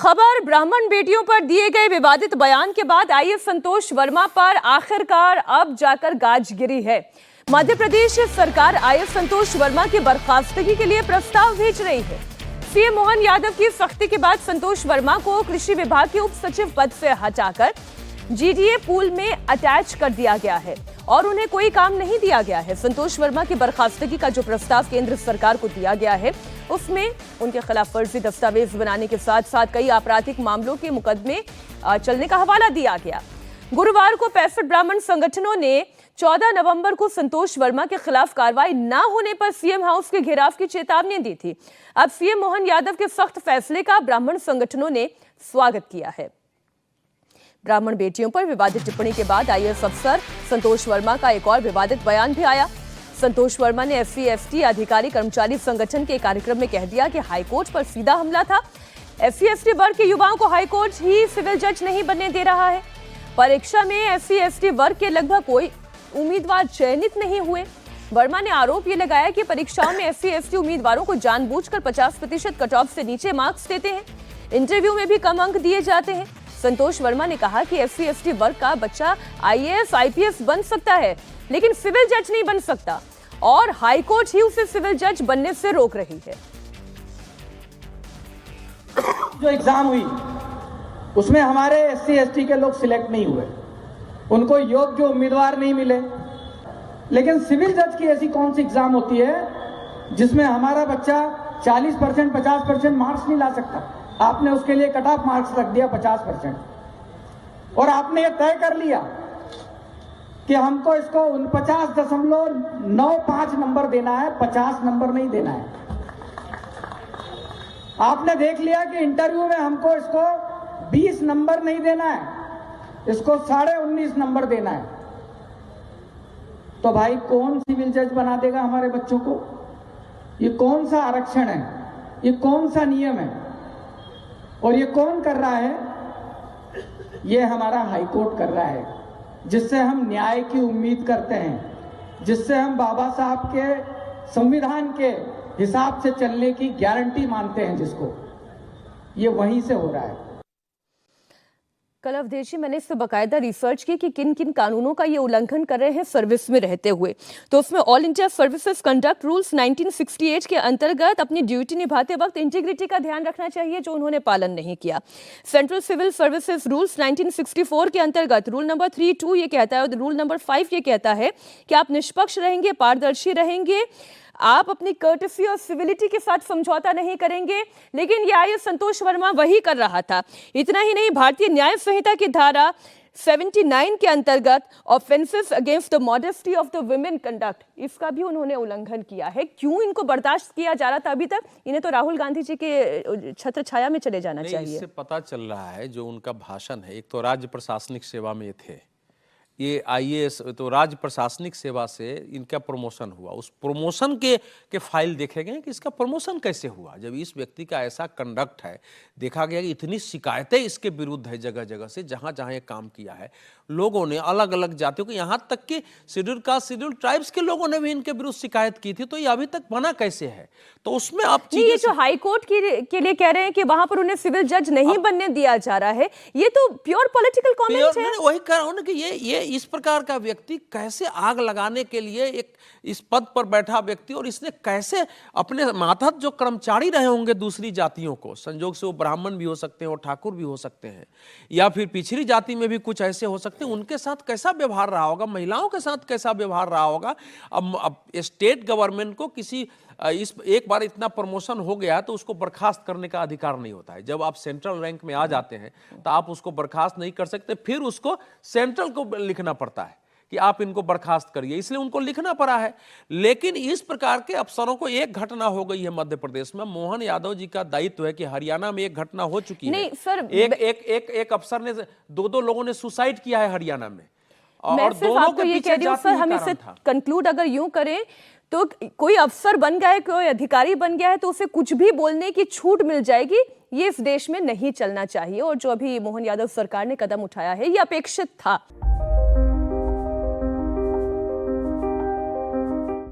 खबर ब्राह्मण बेटियों पर दिए गए विवादित बयान के बाद आईएएस संतोष वर्मा पर आखिरकार अब जाकर गाज गिरी है। मध्य प्रदेश सरकार आईएएस संतोष वर्मा की बर्खास्तगी के लिए प्रस्ताव भेज रही है। सीएम मोहन यादव की सख्ती के बाद संतोष वर्मा को कृषि विभाग के उप सचिव पद से हटाकर जीडीए पूल में अटैच कर दिया गया है और उन्हें कोई काम नहीं दिया गया है। संतोष वर्मा की बर्खास्तगी का जो प्रस्ताव केंद्र सरकार को दिया गया है उसमें उनके खिलाफ फर्जी दस्तावेज बनाने के साथ साथ कई आपराधिक मामलों के मुकदमे चलने का हवाला दिया गया। गुरुवार को 65 ब्राह्मण संगठनों ने 14 नवंबर को संतोष वर्मा के खिलाफ कार्रवाई न होने पर सीएम हाउस के घेराव की चेतावनी दी थी। अब सीएम मोहन यादव के सख्त फैसले का ब्राह्मण संगठनों ने स्वागत किया है। ब्राह्मण बेटियों पर विवादित टिप्पणी के बाद आईएएस अफसर संतोष वर्मा का एक और विवादित बयान भी आया। संतोष वर्मा ने एससी एसटी अधिकारी कर्मचारी संगठन के कार्यक्रम में कह दिया कि हाईकोर्ट पर सीधा हमला था। एससी एसटी वर्ग के युवाओं को हाईकोर्ट ही सिविल जज नहीं बनने दे रहा है। परीक्षा में एससी एसटी वर्ग के लगभग कोई उम्मीदवार चयनित नहीं हुए। वर्मा ने आरोप ये लगाया कि परीक्षाओं में एससी एसटी उम्मीदवारों को जानबूझकर 50% कट ऑफ से नीचे मार्क्स देते हैं। इंटरव्यू में भी कम अंक दिए जाते हैं। संतोष वर्मा ने कहा कि एससी एसटी वर्ग का बच्चा आईएएस आईपीएस बन सकता है लेकिन सिविल जज नहीं बन सकता और हाईकोर्ट ही उसे सिविल जज बनने से रोक रही है। जो एग्जाम हुई उसमें हमारे एससी एसटी के लोग सिलेक्ट नहीं हुए, उनको योग्य उम्मीदवार नहीं मिले। लेकिन सिविल जज की ऐसी कौन सी एग्जाम होती है जिसमें हमारा बच्चा 40% 50% मार्क्स नहीं ला सकता? आपने उसके लिए कट ऑफ मार्क्स रख दिया 50% और आपने ये तय कर लिया कि हमको इसको 49.95 नंबर देना है, 50 नंबर नहीं देना है। आपने देख लिया कि इंटरव्यू में हमको इसको 20 नंबर नहीं देना है, इसको 19.5 नंबर देना है। तो भाई कौन सिविल जज बना देगा हमारे बच्चों को? ये कौन सा आरक्षण है? ये कौन सा नियम है? और ये कौन कर रहा है? ये हमारा हाईकोर्ट कर रहा है, जिससे हम न्याय की उम्मीद करते हैं, जिससे हम बाबा साहब के संविधान के हिसाब से चलने की गारंटी मानते हैं, जिसको ये वहीं से हो रहा है। कल अवधेश, मैंने इस पर बाकायदा रिसर्च की कि किन किन कानूनों का ये उल्लंघन कर रहे हैं सर्विस में रहते हुए। तो उसमें all India services conduct rules 1968 के अंतर्गत अपनी ड्यूटी निभाते वक्त इंटीग्रिटी का ध्यान रखना चाहिए, जो उन्होंने पालन नहीं किया। सेंट्रल सिविल सर्विसेज रूल्स 1964 के अंतर्गत रूल नंबर 3(2) ये कहता है और रूल नंबर 5 ये कहता है कि आप निष्पक्ष रहेंगे, पारदर्शी रहेंगे, आप अपनी कर्टसी और सिविलिटी के साथ समझौता नहीं करेंगे। लेकिन ये आईएएस संतोष वर्मा वही कर रहा था। इतना ही नहीं, भारतीय न्याय संहिता की धारा 79 के अंतर्गत offences against the modesty of the women conduct, इसका भी उन्होंने उल्लंघन किया है। क्यों इनको बर्दाश्त किया जा रहा था अभी तक? इन्हें तो राहुल गांधी जी के छत्र छाया में चले जाना चाहिए। इससे पता चल रहा है जो उनका भाषण है, एक तो राज्य प्रशासनिक सेवा में थे, ये आईएएस, तो राज्य प्रशासनिक सेवा से इनका प्रमोशन हुआ। उस प्रमोशन के फाइल देखे गए कि इसका प्रमोशन कैसे हुआ। जब इस व्यक्ति का ऐसा कंडक्ट है, देखा गया कि इतनी शिकायतें इसके विरुद्ध है जगह जगह से, जहां जहां ये काम किया है, लोगों ने अलग अलग जातियों को, यहाँ तक कि शेड्यूल कास्ट शेड्यूल ट्राइब्स के लोगों ने भी इनके विरुद्ध शिकायत की थी। तो ये अभी तक बना कैसे है? तो उसमें आप ये जो हाईकोर्ट के लिए कह रहे हैं कि वहां पर उन्हें सिविल जज नहीं बनने दिया जा रहा है, ये तो प्योर पॉलिटिकल कमेंट है। वही कह रहा हूं कि ये इस प्रकार का व्यक्ति कैसे आग लगाने के लिए, एक इस पद पर बैठा व्यक्ति, और इसने कैसे अपने मातहत जो कर्मचारी रहे होंगे दूसरी जातियों को, संजोग से वो ब्राह्मण भी हो सकते हैं और ठाकुर भी हो सकते हैं, या फिर पिछड़ी जाति में भी कुछ ऐसे हो सकते हैं, उनके साथ कैसा व्यवहार रहा होगा, महिलाओं के साथ कैसा व्यवहार रहा होगा। अब स्टेट गवर्नमेंट को किसी इस एक बार इतना प्रमोशन हो गया तो उसको बर्खास्त करने का अधिकार नहीं होता है। जब आप सेंट्रल रैंक में आ जाते हैं तो आप उसको बर्खास्त नहीं कर सकते, फिर उसको सेंट्रल को लिखना पड़ता है कि आप इनको बर्खास्त करिए, इसलिए उनको लिखना पड़ा है। लेकिन इस प्रकार के अफसरों को एक घटना हो गई है मध्य प्रदेश में। मोहन यादव जी का दायित्व है कि हरियाणा में एक घटना हो चुकी है। नहीं सर, एक अफसर ने, दो लोगों ने सुसाइड किया है हरियाणा में, और दोनों के पीछे जाति ही कारण था। कंक्लूड अगर यूं करें तो कोई अफसर बन गया है, कोई अधिकारी बन गया है तो उसे कुछ भी बोलने की छूट मिल जाएगी, ये इस देश में नहीं चलना चाहिए। और जो अभी मोहन यादव सरकार ने कदम उठाया है ये अपेक्षित था।